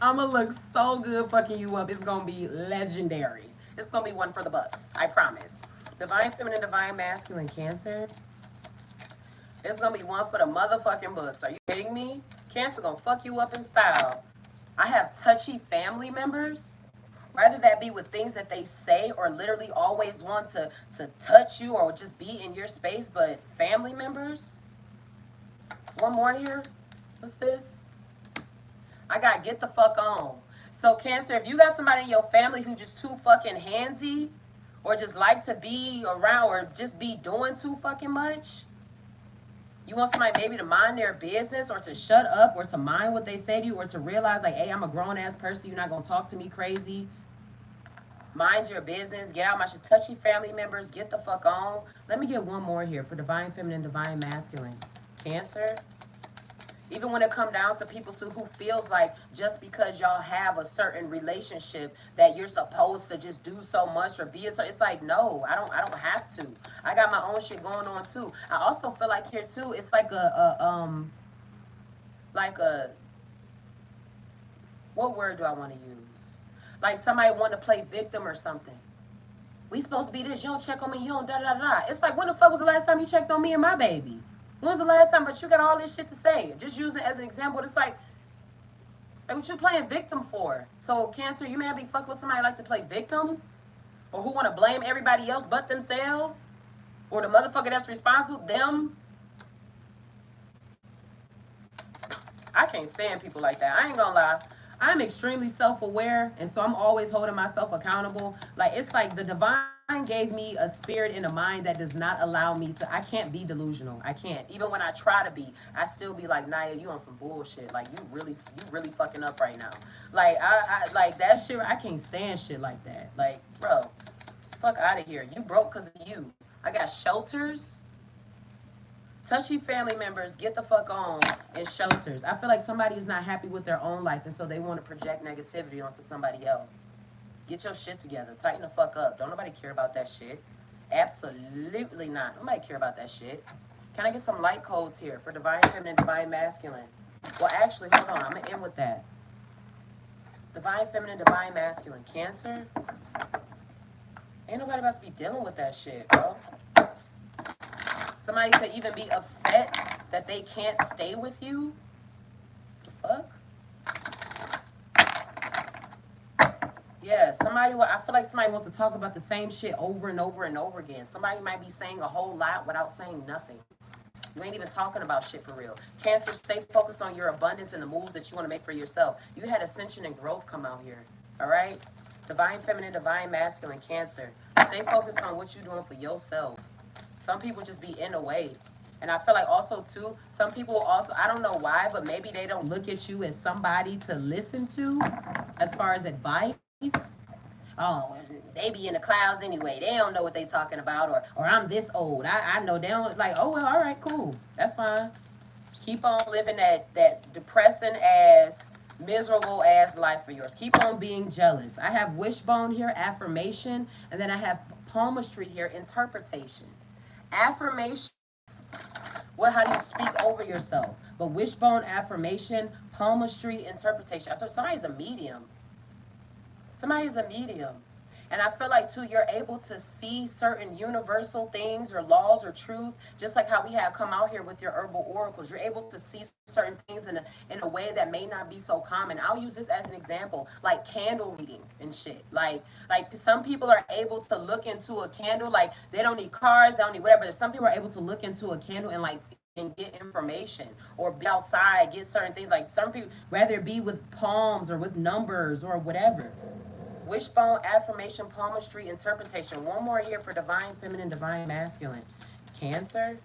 I'm gonna look so good fucking you up. It's gonna be legendary. It's gonna be one for the bucks. I promise. Divine feminine, divine masculine, Cancer. It's gonna be one for the motherfucking books. Are you kidding me? Cancer gonna fuck you up in style. I have touchy family members. Whether that be with things that they say or literally always want to touch you or just be in your space, but family members. 1 more here. What's this? I got get the fuck on. So Cancer, if you got somebody in your family who just too fucking handsy, or just like to be around, or just be doing too fucking much, you want somebody maybe to mind their business, or to shut up, or to mind what they say to you, or to realize like, hey, I'm a grown-ass person, you're not gonna talk to me crazy. Mind your business. Get out my shit. Touchy family members, get the fuck on. Let me get 1 more here for divine feminine, divine masculine, Cancer. Even when it come down to people too who feels like just because y'all have a certain relationship that you're supposed to just do so much or be a certain, it's like, no, I don't have to. I got my own shit going on too. I also feel like here too, it's like what word do I want to use? Like somebody want to play victim or something. We supposed to be this, you don't check on me, you don't da da da. It's like, when the fuck was the last time you checked on me and my baby? When was the last time? But you got all this shit to say. Just use it as an example. It's like what you playing victim for? So Cancer, you may not be fucking with somebody like to play victim, or who want to blame everybody else but themselves, or the motherfucker that's responsible, them. I can't stand people like that. I ain't gonna lie. I'm extremely self-aware, and so I'm always holding myself accountable. Like, it's like the divine gave me a spirit and a mind that does not allow me to, I can't be delusional. I can't. Even when I try to be, I still be like, Naya, you on some bullshit. Like, you really fucking up right now. Like, I like that shit. I can't stand shit like that. Like, bro, fuck out of here. You broke because of you. I got shelters. Touchy family members, get the fuck on, in shelters. I feel like somebody is not happy with their own life, and so they want to project negativity onto somebody else. Get your shit together. Tighten the fuck up. Don't nobody care about that shit. Absolutely not. Nobody care about that shit. Can I get some light codes here for divine feminine, divine masculine? Well, actually, hold on. I'm going to end with that. Divine feminine, divine masculine. Cancer? Ain't nobody about to be dealing with that shit, bro. Somebody could even be upset that they can't stay with you. The fuck? Yeah, I feel like somebody wants to talk about the same shit over and over and over again. Somebody might be saying a whole lot without saying nothing. You ain't even talking about shit for real. Cancer, stay focused on your abundance and the moves that you want to make for yourself. You had ascension and growth come out here. All right? Divine feminine, divine masculine, Cancer. Stay focused on what you're doing for yourself. Some people just be in the way. And I feel like also, too, some people also, I don't know why, but maybe they don't look at you as somebody to listen to as far as advice. Oh, they be in the clouds anyway. They don't know what they talking about. Or I'm this old. I know they don't. Like, oh, well, all right, cool. That's fine. Keep on living that depressing ass, miserable ass life for yours. Keep on being jealous. I have wishbone here, affirmation, and then I have palmistry here, interpretation. Affirmation, well, how do you speak over yourself? But wishbone, affirmation, palmistry, interpretation. So somebody's a medium. Somebody's a medium. And I feel like, too, you're able to see certain universal things or laws or truth, just like how we have come out here with your herbal oracles. You're able to see certain things in a way that may not be so common. I'll use this as an example, like candle reading and shit. Like some people are able to look into a candle, like they don't need cars, they don't need whatever. Some people are able to look into a candle and get information, or be outside, get certain things. Like some people, whether it be with palms or with numbers or whatever. Wishbone, affirmation, palmistry, interpretation. One more here for divine feminine, divine masculine. Cancer.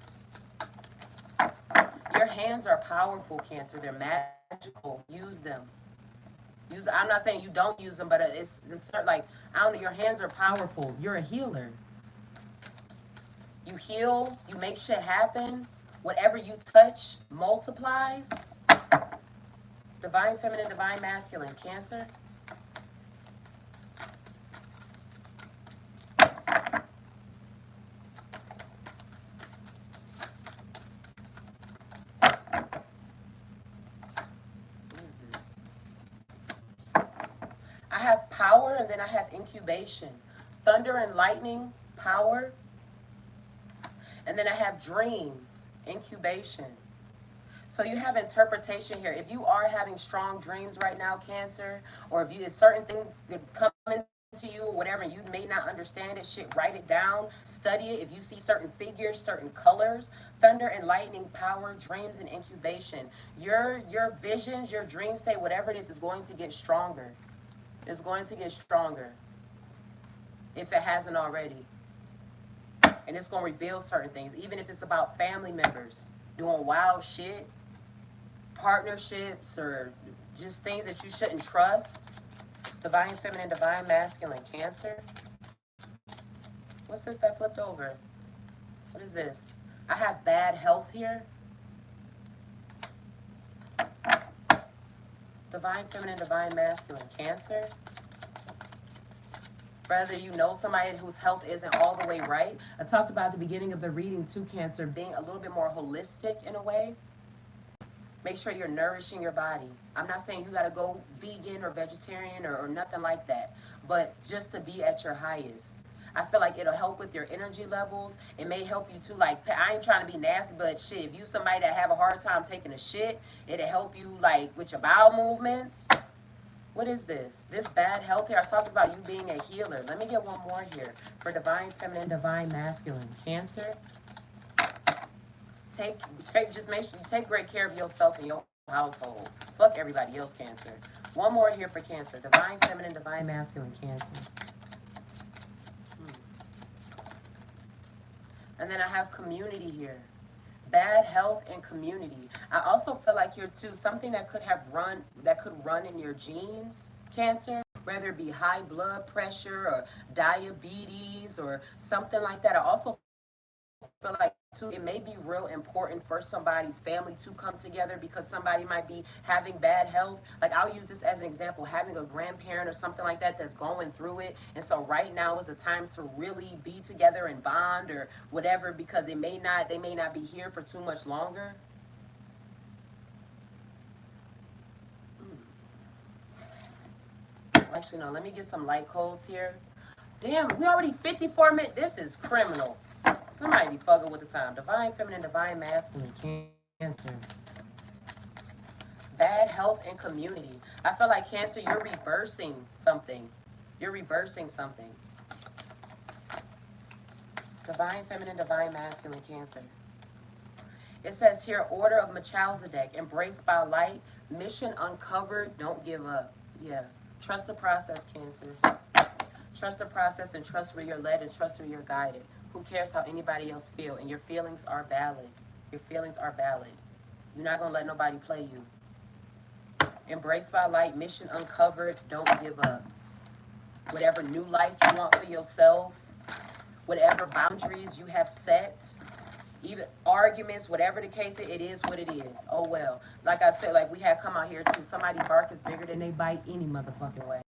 Your hands are powerful, Cancer. They're magical. Use them. I'm not saying you don't use them, but it's like, I don't know, your hands are powerful. You're a healer. You heal. You make shit happen. Whatever you touch multiplies. Divine feminine, divine masculine. Cancer. I have power, and then I have incubation. Thunder and lightning, power. And then I have dreams, incubation. So you have interpretation here. If you are having strong dreams right now, Cancer, or if you certain things that come into you or whatever, and you may not understand it, shit, write it down, study it. If you see certain figures, certain colors, thunder and lightning, power, dreams, and incubation. Your visions, your dreams, say whatever it is going to get stronger. It's going to get stronger if it hasn't already. And it's going to reveal certain things, even if it's about family members doing wild shit, partnerships, or just things that you shouldn't trust. Divine feminine, divine masculine. Cancer. What's this that flipped over? What is this? I have bad health here. Divine feminine, divine masculine. Cancer. Whether you know somebody whose health isn't all the way right. I talked about at the beginning of the reading too, Cancer, being a little bit more holistic in a way. Make sure you're nourishing your body. I'm not saying you got to go vegan or vegetarian or nothing like that, but just to be at your highest. I feel like it'll help with your energy levels. It may help you too. Like, I ain't trying to be nasty, but shit, if you somebody that have a hard time taking a shit, it'll help you like with your bowel movements. What is this? This bad health here. I talked about you being a healer. Let me get one more here for divine feminine, divine masculine. Cancer. Just make sure you take great care of yourself and your household. Fuck everybody else, Cancer. One more here for Cancer. Divine feminine, divine masculine. Cancer. And then I have community here. Bad health and community. I also feel like here too, something that could run in your genes, Cancer, whether it be high blood pressure or diabetes or something like that. I also feel like too, it may be real important for somebody's family to come together because somebody might be having bad health. Like, I'll use this as an example, having a grandparent or something like that that's going through it. And so right now is a time to really be together and bond or whatever, because they may not be here for too much longer. Actually, no, let me get some light codes here. Damn, we already 54 minutes. This is criminal. Somebody be fucking with the time. Divine feminine, divine masculine. Cancer. Bad health and community. I feel like, Cancer, you're reversing something. You're reversing something. Divine feminine, divine masculine. Cancer. It says here, order of Melchizedek, embraced by light, mission uncovered, don't give up. Yeah. Trust the process, Cancer. Trust the process and trust where you're led and trust where you're guided. Who cares how anybody else feel? And your feelings are valid. Your feelings are valid. You're not going to let nobody play you. Embraced by light, mission uncovered, don't give up. whatever new life you want for yourself, whatever boundaries you have set, even arguments, whatever the case is, it is what it is. Oh well. Like I said, like we had come out here too. Somebody bark is bigger than they bite any motherfucking way.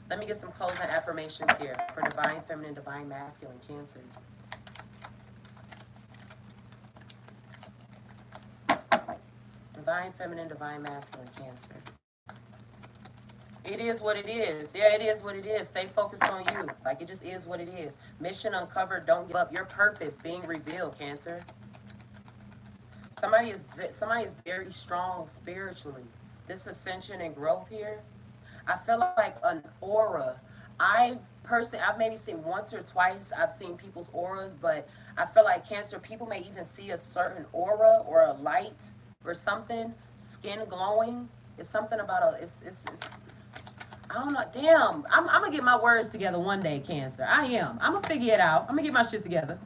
Let me get some closing affirmations here for divine feminine, divine masculine, Cancer. Divine feminine, divine masculine, Cancer. It is what it is. Yeah, it is what it is. Stay focused on you. Like it just is what it is. Mission uncovered. Don't give up. Your purpose being revealed, Cancer. Somebody is very strong spiritually. This ascension and growth here. I feel like an aura. I've maybe seen once or twice. I've seen people's auras, but I feel like Cancer people may even see a certain aura or a light or something. Skin glowing. It's something about a. It's I don't know. Damn. I'm gonna get my words together one day, Cancer. I am. I'm gonna figure it out. I'm gonna get my shit together.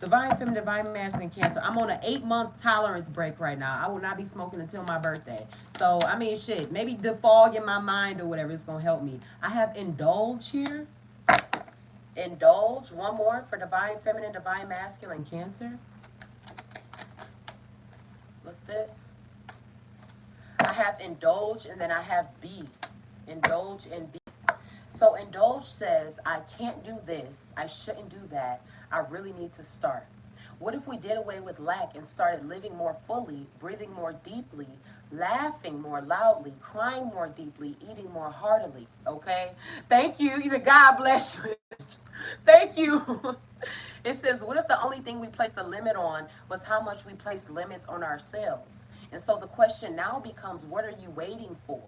Divine feminine, divine masculine, Cancer. I'm on an 8-month tolerance break right now. I will not be smoking until my birthday. So I mean, shit. Maybe defog in my mind or whatever is gonna help me. I have indulge here. Indulge. One more for divine feminine, divine masculine, Cancer. What's this? I have indulge and then I have be. Indulge and be. So indulge says, I can't do this. I shouldn't do that. I really need to start. What if we did away with lack and started living more fully, breathing more deeply, laughing more loudly, crying more deeply, eating more heartily? Okay? Thank you. He said, God bless you. Thank you. It says, what if the only thing we placed a limit on was how much we placed limits on ourselves? And so the question now becomes, what are you waiting for?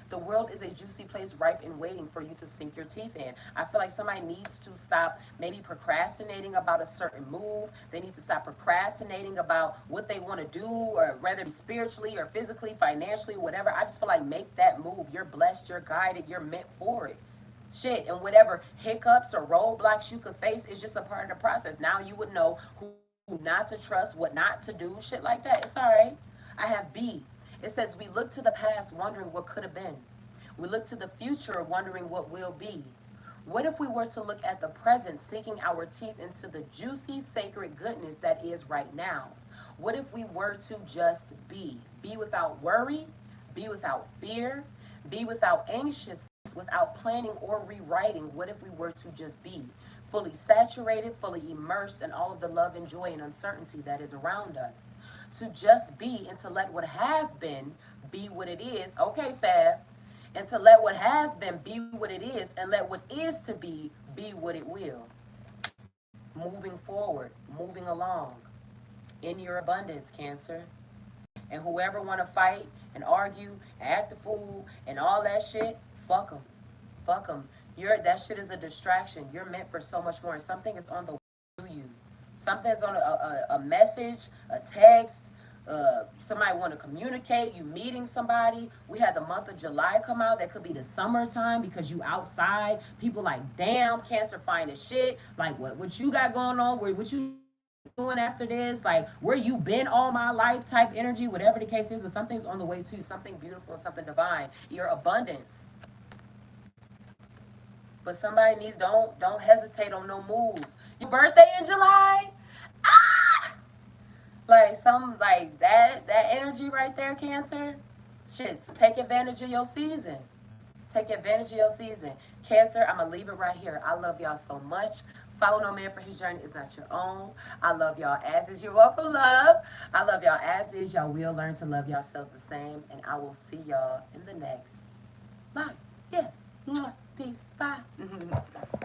The world is a juicy place ripe and waiting for you to sink your teeth in. I feel like somebody needs to stop maybe procrastinating about a certain move. They need to stop procrastinating about what they want to do, or whether it be spiritually or physically, financially, whatever. I just feel like make that move. You're blessed, you're guided, you're meant for it. Shit, and whatever hiccups or roadblocks you could face is just a part of the process. Now you would know who not to trust, what not to do, shit like that. It's all right. I have B. It says, we look to the past wondering what could have been. We look to the future wondering what will be. What if we were to look at the present, sinking our teeth into the juicy, sacred goodness that is right now? What if we were to just be? Be without worry, be without fear, be without anxiousness, without planning or rewriting. What if we were to just be? Fully saturated, fully immersed in all of the love and joy and uncertainty that is around us. To just be and to let what has been be what it is. Okay, Sav. And to let what has been be what it is, and let what is to be what it will. Moving forward, moving along in your abundance, Cancer. And whoever want to fight and argue, and act the fool, and all that shit, fuck them. Fuck them. That shit is a distraction. You're meant for so much more. And something is on the way to you. Something's on a message, a text, somebody want to communicate, you meeting somebody. We had the month of July come out. That could be the summertime because you outside. People like, damn, Cancer fine as shit. Like, what you got going on? What you doing after this? Like, where you been all my life type energy, whatever the case is. But something's on the way to you. Something beautiful and something divine. Your abundance. But somebody needs, don't hesitate on no moves. Your birthday in July? Like that energy right there, Cancer. Shit, take advantage of your season. Take advantage of your season. Cancer, I'm going to leave it right here. I love y'all so much. Follow no man for his journey is not your own. I love y'all as is. You're welcome, love. I love y'all as is. Y'all will learn to love yourselves the same. And I will see y'all in the next live. Yeah. Peace. Bye.